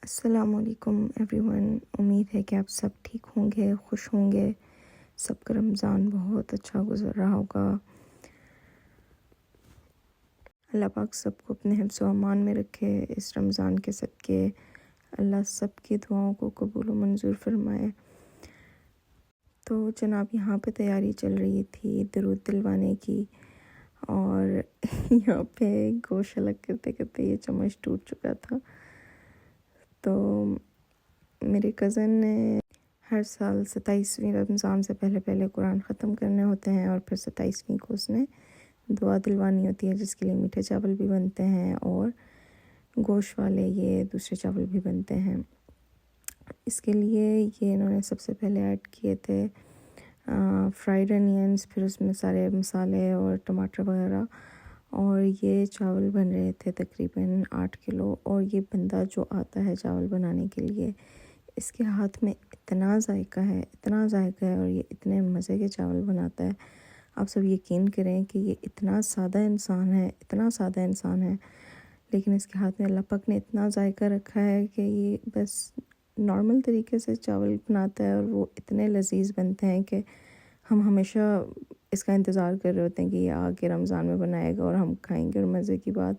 अस्सलामुअलैकुम एवरीवन। उम्मीद है कि आप सब ठीक होंगे, खुश होंगे। सबका रमज़ान बहुत अच्छा गुज़र रहा होगा। अल्लाह पाक सबको अपने हिफ्ज़ व अमान में रखे। इस रमज़ान के सदक़े अल्लाह सबकी दुआओं को कबूल व मंजूर फरमाए। तो जनाब यहाँ पे तैयारी चल रही थी दरूद दिलवाने की, और यहाँ पे गोश्त अलग करते करते ये चम्मच टूट चुका था। तो मेरे कज़न ने हर साल 27वीं रमज़ान से पहले पहले कुरान ख़त्म करने होते हैं, और फिर 27वीं को उसने दुआ दिलवानी होती है, जिसके लिए मीठे चावल भी बनते हैं और गोश्त वाले ये दूसरे चावल भी बनते हैं। इसके लिए ये इन्होंने सबसे पहले ऐड किए थे फ्राइड अनियंस, फिर उसमें सारे मसाले और टमाटर वगैरह, और ये चावल बन रहे थे तकरीबन 8 किलो। और ये बंदा जो आता है चावल बनाने के लिए, इसके हाथ में इतना जायका है, इतना जायका है, और ये इतने मज़े के चावल बनाता है। आप सब यकीन करें कि ये इतना सादा इंसान है, इतना सादा इंसान है, लेकिन इसके हाथ में अल्लाह पाक ने इतना जायका रखा है कि ये बस नॉर्मल तरीके से चावल बनाता है और वो इतने लजीज बनते हैं कि हम हमेशा इसका इंतज़ार कर रहे होते हैं कि ये आके रमज़ान में बनाएगा और हम खाएंगे। और मज़े की बात,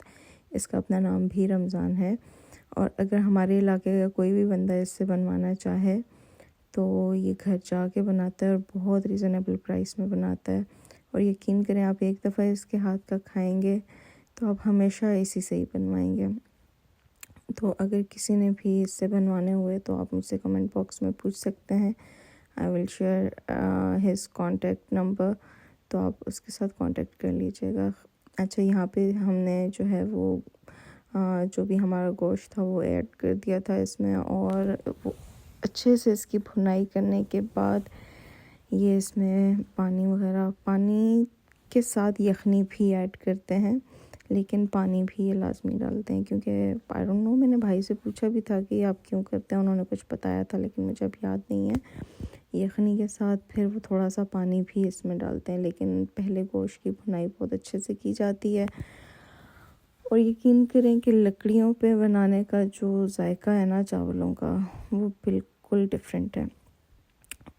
इसका अपना नाम भी रमज़ान है। और अगर हमारे इलाके का कोई भी बंदा इससे बनवाना चाहे तो ये घर जाके बनाता है, और बहुत रीज़नेबल प्राइस में बनाता है। और यकीन करें, आप एक दफ़ा इसके हाथ का खाएंगे तो आप हमेशा इसी से ही बनवाएंगे। तो अगर किसी ने भी इससे बनवाने हुए तो आप मुझसे कमेंट बॉक्स में पूछ सकते हैं। I will share his contact number, तो आप उसके साथ कांटेक्ट कर लीजिएगा। अच्छा, यहाँ पे हमने जो है वो जो भी हमारा गोश्त था वो ऐड कर दिया था इसमें, और वो अच्छे से इसकी भुनाई करने के बाद ये इसमें पानी के साथ यखनी भी ऐड करते हैं, लेकिन पानी भी ये लाजमी डालते हैं, क्योंकि आई डोंट नो, मैंने भाई से पूछा भी था कि आप क्यों करते हैं, उन्होंने कुछ बताया था लेकिन मुझे अब याद नहीं है। यखनी के साथ फिर वो थोड़ा सा पानी भी इसमें डालते हैं, लेकिन पहले गोश्त की भुनाई बहुत अच्छे से की जाती है। और यकीन करें कि लकड़ियों पे बनाने का जो जायका है ना चावलों का, वो बिल्कुल डिफरेंट है।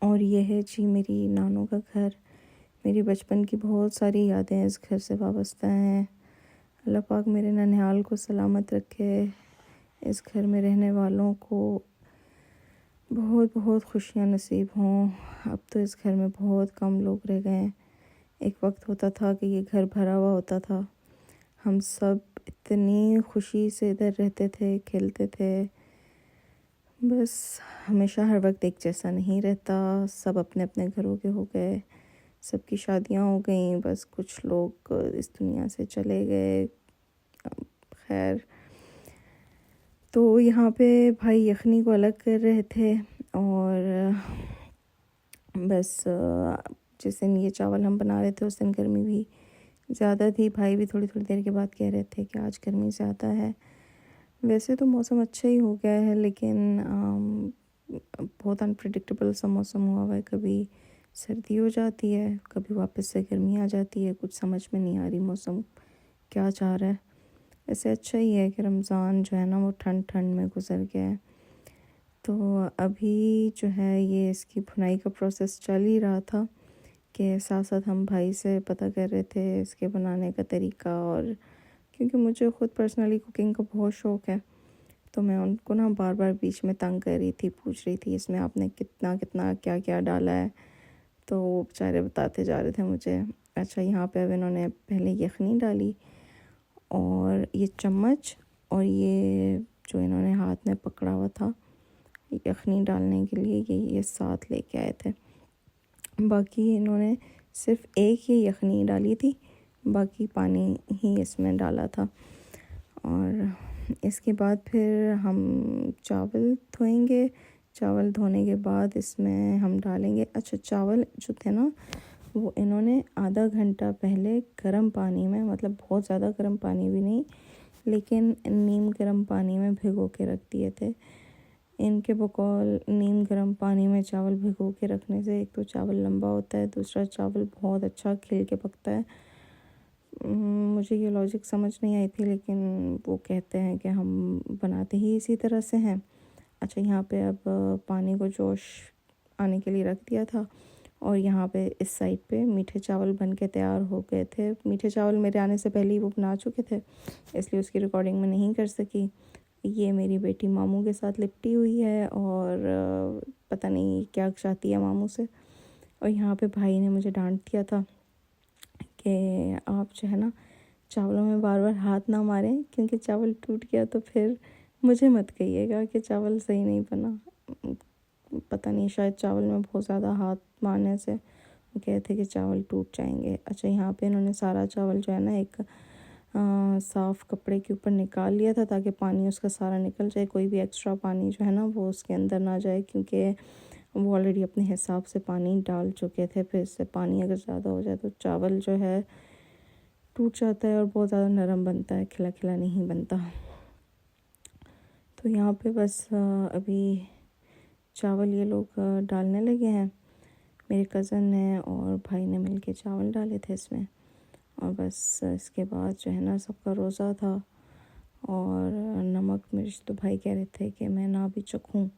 और ये है जी मेरी नानों का घर। मेरी बचपन की बहुत सारी यादें इस घर से वाबस्ता हैं। अल्लाह पाक मेरे ननिहाल को सलामत रखे। इस घर में रहने वालों को बहुत बहुत खुशियाँ नसीब हों। अब तो इस घर में बहुत कम लोग रह गए हैं। एक वक्त होता था कि ये घर भरा हुआ होता था। हम सब इतनी खुशी से इधर रहते थे, खेलते थे। बस हमेशा हर वक्त एक जैसा नहीं रहता, सब अपने अपने घरों के हो गए, सबकी शादियां हो गई, बस कुछ लोग इस दुनिया से चले गए। खैर, तो यहाँ पे भाई यखनी को अलग कर रहे थे, और बस जिस दिन ये चावल हम बना रहे थे उस दिन गर्मी भी ज़्यादा थी। भाई भी थोड़ी थोड़ी देर के बाद कह रहे थे कि आज गर्मी ज़्यादा है। वैसे तो मौसम अच्छा ही हो गया है, लेकिन बहुत अनप्रेडिक्टेबल सा मौसम हुआ हुआ है। कभी सर्दी हो जाती है, कभी वापस से गर्मी आ जाती है। कुछ समझ में नहीं आ रही मौसम क्या चाह रहा है। वैसे अच्छा ही है कि रमज़ान जो है ना वो ठंड ठंड में गुजर गया है। तो अभी जो है ये इसकी भुनाई का प्रोसेस चल ही रहा था कि साथ साथ हम भाई से पता कर रहे थे इसके बनाने का तरीका। और क्योंकि मुझे ख़ुद पर्सनली कुकिंग का बहुत शौक़ है, तो मैं उनको ना बार बार बीच में तंग कर रही थी, पूछ रही थी इसमें आपने कितना कितना क्या क्या डाला है। तो वो बेचारे बताते जा रहे थे मुझे। अच्छा, यहाँ पे अब इन्होंने पहले यखनी डाली, और ये चम्मच और ये जो इन्होंने हाथ में पकड़ा हुआ था यखनी डालने के लिए, ये साथ लेके आए थे। बाकी इन्होंने सिर्फ एक ही यखनी डाली थी, बाकी पानी ही इसमें डाला था। और इसके बाद फिर हम चावल धोएंगे। चावल धोने के बाद इसमें हम डालेंगे। अच्छा, चावल जो थे ना वो इन्होंने आधा घंटा पहले गर्म पानी में, मतलब बहुत ज़्यादा गर्म पानी भी नहीं, लेकिन नीम गर्म पानी में भिगो के रख दिए थे। इनके बकौल नीम गर्म पानी में चावल भिगो के रखने से एक तो चावल लंबा होता है, दूसरा चावल बहुत अच्छा खिल के पकता है। मुझे ये लॉजिक समझ नहीं आई थी, लेकिन वो कहते हैं कि हम बनाते ही इसी तरह से हैं। अच्छा, यहाँ पे अब पानी को जोश आने के लिए रख दिया था और यहाँ पे इस साइड पे मीठे चावल बन के तैयार हो गए थे। मीठे चावल मेरे आने से पहले ही वो बना चुके थे, इसलिए उसकी रिकॉर्डिंग में नहीं कर सकी। ये मेरी बेटी मामू के साथ लिपटी हुई है और पता नहीं क्या चाहती है मामू से। और यहाँ पे भाई ने मुझे डांट दिया था कि आप जो है ना चावलों में बार बार हाथ ना मारें, क्योंकि चावल टूट गया तो फिर मुझे मत कहिएगा कि चावल सही नहीं बना। पता नहीं, शायद चावल में बहुत ज़्यादा हाथ मारने से वो कहते कि चावल टूट जाएंगे। अच्छा, यहाँ पे इन्होंने सारा चावल जो है ना एक साफ़ कपड़े के ऊपर निकाल लिया था ताकि पानी उसका सारा निकल जाए, कोई भी एक्स्ट्रा पानी जो है ना वो उसके अंदर ना जाए, क्योंकि वो ऑलरेडी अपने हिसाब से पानी डाल चुके थे। फिर इससे पानी अगर ज़्यादा हो जाए तो चावल जो है टूट जाता है और बहुत ज़्यादा नरम बनता है, खिला खिला नहीं बनता। तो यहाँ पे बस अभी चावल ये लोग डालने लगे हैं। मेरे कज़न ने और भाई ने मिलके चावल डाले थे इसमें, और बस इसके बाद जो है ना सबका रोज़ा था और नमक मिर्च तो भाई कह रहे थे कि मैं ना भी चखूँ,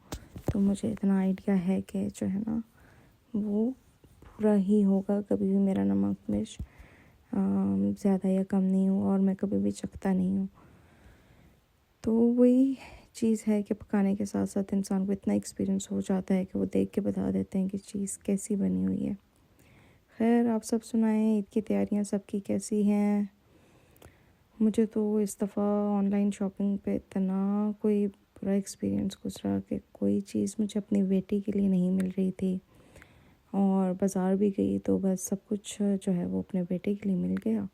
तो मुझे इतना आइडिया है कि जो है ना वो पूरा ही होगा। कभी भी मेरा नमक मिर्च ज़्यादा या कम नहीं हुआ और मैं कभी भी चखता नहीं हूँ। तो वही चीज़ है कि पकाने के साथ साथ इंसान को इतना एक्सपीरियंस हो जाता है कि वो देख के बता देते हैं कि चीज़ कैसी बनी हुई है। खैर, आप सब सुनाएं, ईद की तैयारियां सबकी कैसी हैं? मुझे तो इस दफ़ा ऑनलाइन शॉपिंग पे इतना कोई बुरा एक्सपीरियंस गुजरा कि कोई चीज़ मुझे अपनी बेटी के लिए नहीं मिल रही थी, और बाज़ार भी गई तो बस सब कुछ जो है वो अपने बेटे के लिए मिल गया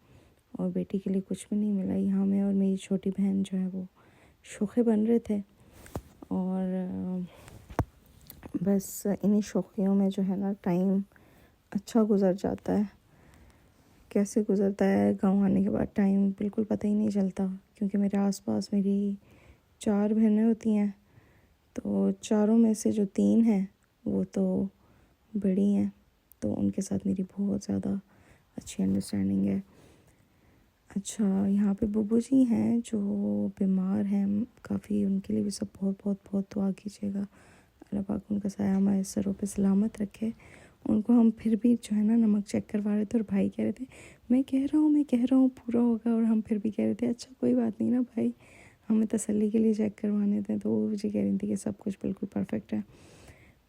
और बेटी के लिए कुछ भी नहीं मिला। यहाँ मैं और मेरी छोटी बहन जो है वो शोखे बन रहे थे, और बस इन्हीं शौकियों में जो है ना टाइम अच्छा गुज़र जाता है। कैसे गुज़रता है गांव आने के बाद टाइम बिल्कुल पता ही नहीं चलता, क्योंकि मेरे आसपास मेरी 4 बहनें होती हैं, तो चारों में से जो 3 हैं वो तो बड़ी हैं, तो उनके साथ मेरी बहुत ज़्यादा अच्छी अंडरस्टैंडिंग है। अच्छा, यहाँ पे बुब्बू जी हैं जो बीमार हैं काफ़ी, उनके लिए भी सब बहुत बहुत बहुत दुआ कीजिएगा। अल्लाह पाक उनका साया हमारे सरों पे सलामत रखे। उनको हम फिर भी जो है ना नमक चेक करवा रहे थे और भाई कह रहे थे मैं कह रहा हूँ पूरा होगा, और हम फिर भी कह रहे थे अच्छा कोई बात नहीं ना भाई, हमें तसल्ली के लिए चेक करवाने थे। तो वो जी कह रही थी कि सब कुछ बिल्कुल परफेक्ट है।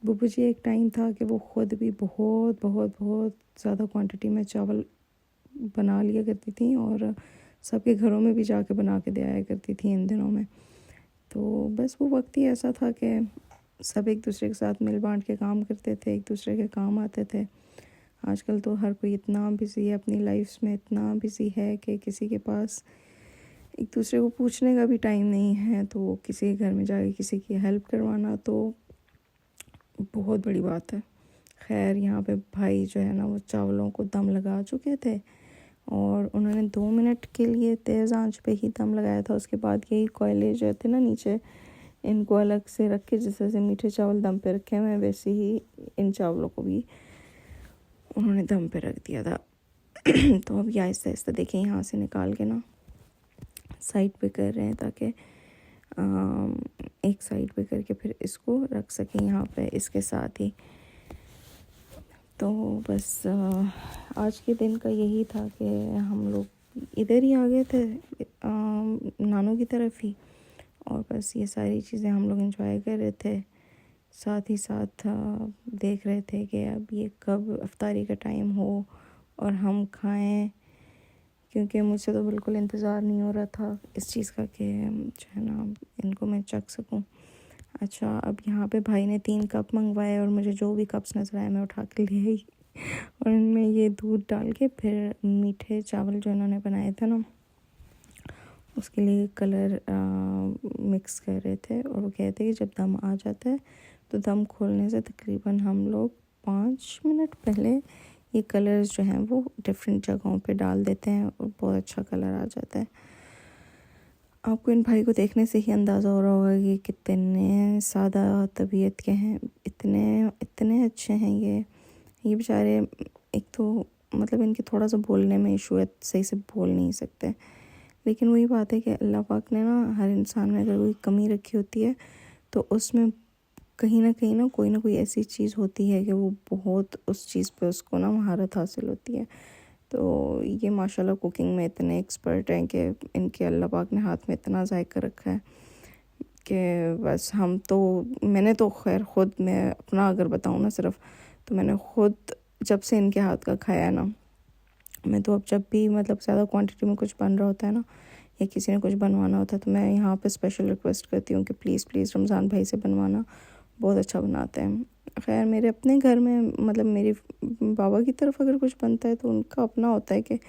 बुब्बू जी एक टाइम था कि वो ख़ुद भी बहुत बहुत बहुत ज़्यादा क्वांटिटी में चावल बना लिया करती थी और सबके घरों में भी जाके बना के दे आया करती थी इन दिनों में। तो बस वो वक्त ही ऐसा था कि सब एक दूसरे के साथ मिल बांट के काम करते थे, एक दूसरे के काम आते थे। आजकल तो हर कोई इतना बिज़ी है अपनी लाइफ में, इतना बिज़ी है कि किसी के पास एक दूसरे को पूछने का भी टाइम नहीं है। तो किसी के घर में जाके किसी की हेल्प करवाना तो बहुत बड़ी बात है। खैर, यहाँ पे भाई जो है ना वो चावलों को दम लगा चुके थे और उन्होंने 2 मिनट के लिए तेज़ आंच पे ही दम लगाया था। उसके बाद यही कोयले जो थे ना नीचे, इनको अलग से रख के जैसे से मीठे चावल दम पे रखे हुए हैं वैसे ही इन चावलों को भी उन्होंने दम पे रख दिया था। तो अब ये आहिस्ता आहिस्ता देखें यहाँ से निकाल के ना साइड पे कर रहे हैं, ताकि एक साइड पे करके फिर इसको रख सकें यहाँ पे इसके साथ ही। तो बस आज के दिन का यही था कि हम लोग इधर ही आ गए थे नानू की तरफ ही, और बस ये सारी चीज़ें हम लोग एंजॉय कर रहे थे। साथ ही साथ देख रहे थे कि अब ये कब इफ्तारी का टाइम हो और हम खाएं, क्योंकि मुझे तो बिल्कुल इंतज़ार नहीं हो रहा था इस चीज़ का कि जो है ना इनको मैं चख सकूं। अच्छा, अब यहाँ पे भाई ने 3 कप मंगवाए और मुझे जो भी कप्स नज़र आए मैं उठा के ले आई और इनमें ये दूध डाल के फिर मीठे चावल जो इन्होंने बनाए थे ना उसके लिए कलर मिक्स कर रहे थे। और वो कहते हैं कि जब दम आ जाता है तो दम खोलने से तकरीबन हम लोग 5 मिनट पहले ये कलर्स जो हैं वो डिफरेंट जगहों पे डाल देते हैं और बहुत अच्छा कलर आ जाता है। आपको इन भाई को देखने से ही अंदाज़ा हो रहा होगा कि कितने सादा तबीयत के हैं, इतने इतने अच्छे हैं ये बेचारे। एक तो मतलब इनके थोड़ा सा बोलने में इशू है, सही से बोल नहीं सकते, लेकिन वही बात है कि अल्लाह पाक ने ना हर इंसान में अगर कोई कमी रखी होती है तो उसमें कहीं ना कोई ऐसी चीज़ होती है कि वो बहुत उस चीज़ पे उसको ना महारत हासिल होती है। तो ये माशाल्लाह कुकिंग में इतने एक्सपर्ट हैं कि इनके अल्लाह पाक ने हाथ में इतना जायका रखा है कि बस मैंने तो खैर ख़ुद, मैं अपना अगर बताऊँ ना सिर्फ, तो मैंने ख़ुद जब से इनके हाथ का खाया ना, मैं तो अब जब भी मतलब ज़्यादा क्वांटिटी में कुछ बन रहा होता है ना, या किसी ने कुछ बनवाना होता है, तो मैं यहाँ पे स्पेशल रिक्वेस्ट करती हूँ कि प्लीज़ रमज़ान भाई से बनवाना, बहुत अच्छा बनाते हैं। खैर मेरे अपने घर में मतलब मेरी बाबा की तरफ अगर कुछ बनता है तो उनका अपना होता है कि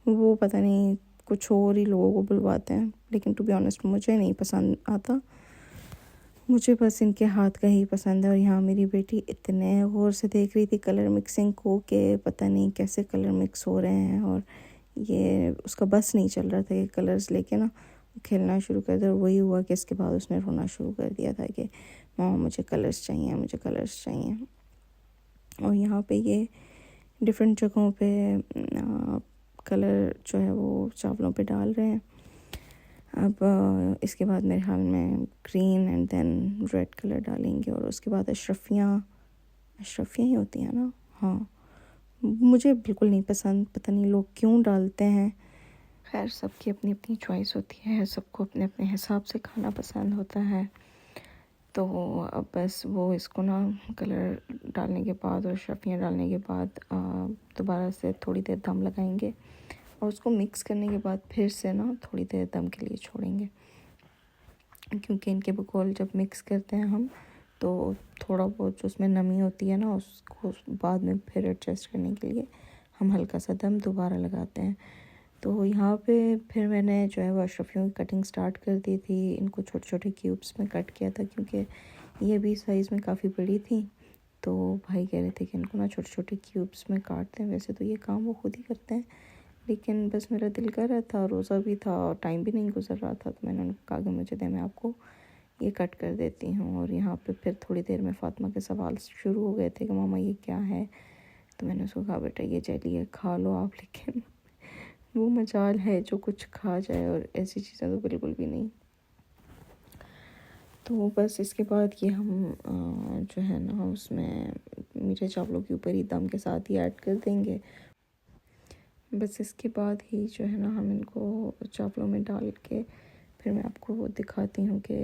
वो पता नहीं कुछ और ही लोगों को बुलवाते हैं, लेकिन टू बी ऑनेस्ट मुझे नहीं पसंद आता, मुझे बस इनके हाथ का ही पसंद है। और यहाँ मेरी बेटी इतने गौर से देख रही थी कलर मिक्सिंग को कि पता नहीं कैसे कलर मिक्स हो रहे हैं, और ये उसका बस नहीं चल रहा था कि कलर्स लेके ना खेलना शुरू कर दिया। और वही हुआ कि इसके बाद उसने रोना शुरू कर दिया था कि मामा मुझे कलर्स चाहिए, मुझे कलर्स चाहिए। और यहाँ पे ये डिफरेंट जगहों पे कलर जो है वो चावलों पे डाल रहे हैं। अब इसके बाद मेरे ख्याल में green and then red colour डालेंगे, और उसके बाद अशरफियाँ ही होती हैं ना, हाँ, मुझे बिल्कुल नहीं पसंद, पता नहीं लोग क्यों डालते हैं। खैर सबकी अपनी अपनी चॉइस होती है, सबको अपने अपने हिसाब से खाना पसंद होता है। तो अब बस वो इसको ना कलर डालने के बाद और अशरफियाँ डालने के बाद दोबारा से थोड़ी देर दम लगाएंगे, और उसको मिक्स करने के बाद फिर से ना थोड़ी देर दम के लिए छोड़ेंगे, क्योंकि इनके बकौल जब मिक्स करते हैं हम तो थोड़ा बहुत जो उसमें नमी होती है ना, उसको बाद में फिर एडजस्ट करने के लिए हम हल्का सा दम दोबारा लगाते हैं। तो यहाँ पे फिर मैंने जो है वो अशरफियों की कटिंग स्टार्ट कर दी थी। इनको छोटे छोटे क्यूब्स में कट किया था, क्योंकि ये भी साइज़ में काफ़ी बड़ी थी। तो भाई कह रहे थे कि इनको ना छोटे छोटे क्यूब्स में काटते हैं। वैसे तो ये काम वो खुद ही करते हैं, लेकिन बस मेरा दिल कर रहा था, रोज़ा भी था और टाइम भी नहीं गुजर रहा था, तो मैंने उनको कहा कि मुझे दे, मैं आपको ये कट कर देती हूँ। और यहाँ पे फिर थोड़ी देर में फ़ातिमा के सवाल शुरू हो गए थे कि मामा ये क्या है। तो मैंने उसको कहा बेटा ये जेली है, खा लो आप, लेकिन वो मजाल है जो कुछ खा जाए, और ऐसी चीज़ें तो बिल्कुल भी नहीं। तो बस इसके बाद ये हम जो है ना उसमें मीठे चावलों के ऊपर ही दम के साथ ही ऐड कर देंगे। बस इसके बाद ही जो है ना हम इनको चावलों में डाल के फिर मैं आपको वो दिखाती हूँ कि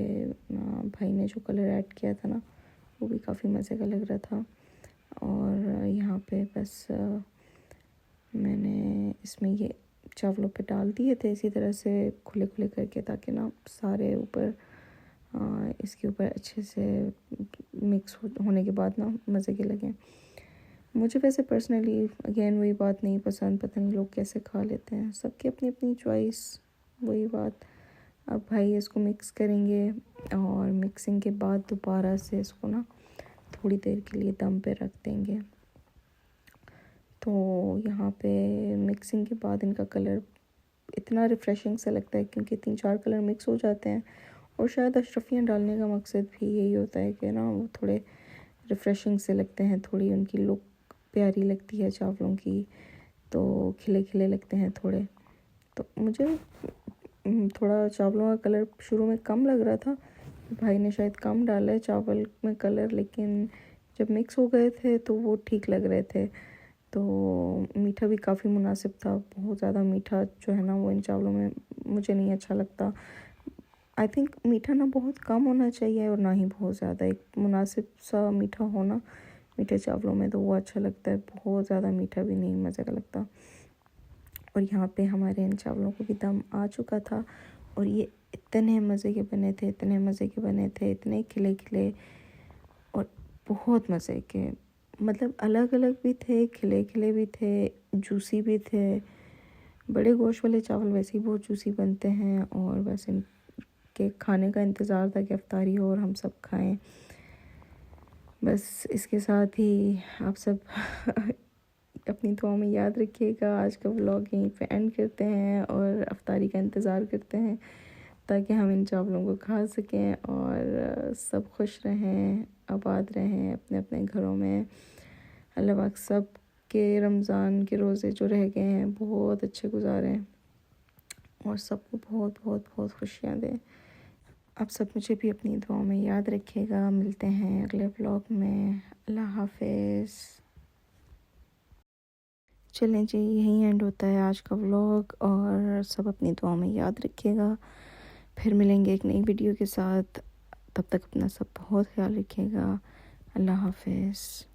भाई ने जो कलर ऐड किया था ना वो भी काफ़ी मज़े का लग रहा था। और यहाँ पे बस मैंने इसमें ये चावलों पे डाल दिए थे इसी तरह से खुले खुले करके, ताकि ना सारे ऊपर इसके ऊपर अच्छे से मिक्स होने के बाद ना मज़े के लगें। मुझे वैसे पर्सनली अगेन वही बात नहीं पसंद, पता नहीं लोग कैसे खा लेते हैं, सबकी अपनी अपनी चॉइस, वही बात। अब भाई इसको मिक्स करेंगे, और मिक्सिंग के बाद दोबारा से इसको ना थोड़ी देर के लिए दम पे रख देंगे। तो यहाँ पे मिक्सिंग के बाद इनका कलर इतना रिफ़्रेशिंग सा लगता है, क्योंकि 3-4 कलर मिक्स हो जाते हैं। और शायद अशरफियाँ डालने का मकसद भी यही होता है कि ना वो थोड़े रिफ़्रेशिंग से लगते हैं, थोड़ी उनकी लुक प्यारी लगती है चावलों की, तो खिले खिले लगते हैं थोड़े। तो मुझे थोड़ा चावलों का कलर शुरू में कम लग रहा था, भाई ने शायद कम डाला है चावल में कलर, लेकिन जब मिक्स हो गए थे तो वो ठीक लग रहे थे। तो मीठा भी काफ़ी मुनासिब था, बहुत ज़्यादा मीठा जो है ना वो इन चावलों में मुझे नहीं अच्छा लगता। आई थिंक मीठा ना बहुत कम होना चाहिए और ना ही बहुत ज़्यादा, एक मुनासिब सा मीठा होना मीठे चावलों में तो वो अच्छा लगता है, बहुत ज़्यादा मीठा भी नहीं मज़े का लगता। और यहाँ पे हमारे इन चावलों को भी दम आ चुका था, और ये इतने मज़े के बने थे, इतने मज़े के बने थे, इतने खिले खिले और बहुत मज़े के, मतलब अलग अलग भी थे, खिले खिले भी थे, जूसी भी थे। बड़े गोश्त वाले चावल वैसे ही बहुत जूसी बनते हैं, और बस इनके खाने का इंतज़ार था कि अफ्तारी हो और हम सब खाएं। बस इसके साथ ही आप सब अपनी दुआ में याद रखिएगा। आज का व्लॉग यहीं पे एंड करते हैं और अफ्तारी का इंतज़ार करते हैं, ताकि हम इन चावलों को खा सकें और सब खुश रहें, आबाद रहें अपने अपने घरों में। अल्लाह पाक सब के रमज़ान के रोज़े जो रह गए हैं बहुत अच्छे गुजारें, और सबको बहुत बहुत बहुत खुशियाँ दें। आप सब मुझे भी अपनी दुआओं में याद रखिएगा। मिलते हैं अगले व्लॉग में। अल्लाह हाफिज़। चलें जी, यहीं एंड होता है आज का व्लॉग, और सब अपनी दुआओं में याद रखिएगा। फिर मिलेंगे एक नई वीडियो के साथ। तब तक अपना सब बहुत ख्याल रखिएगा। अल्लाह हाफिज़।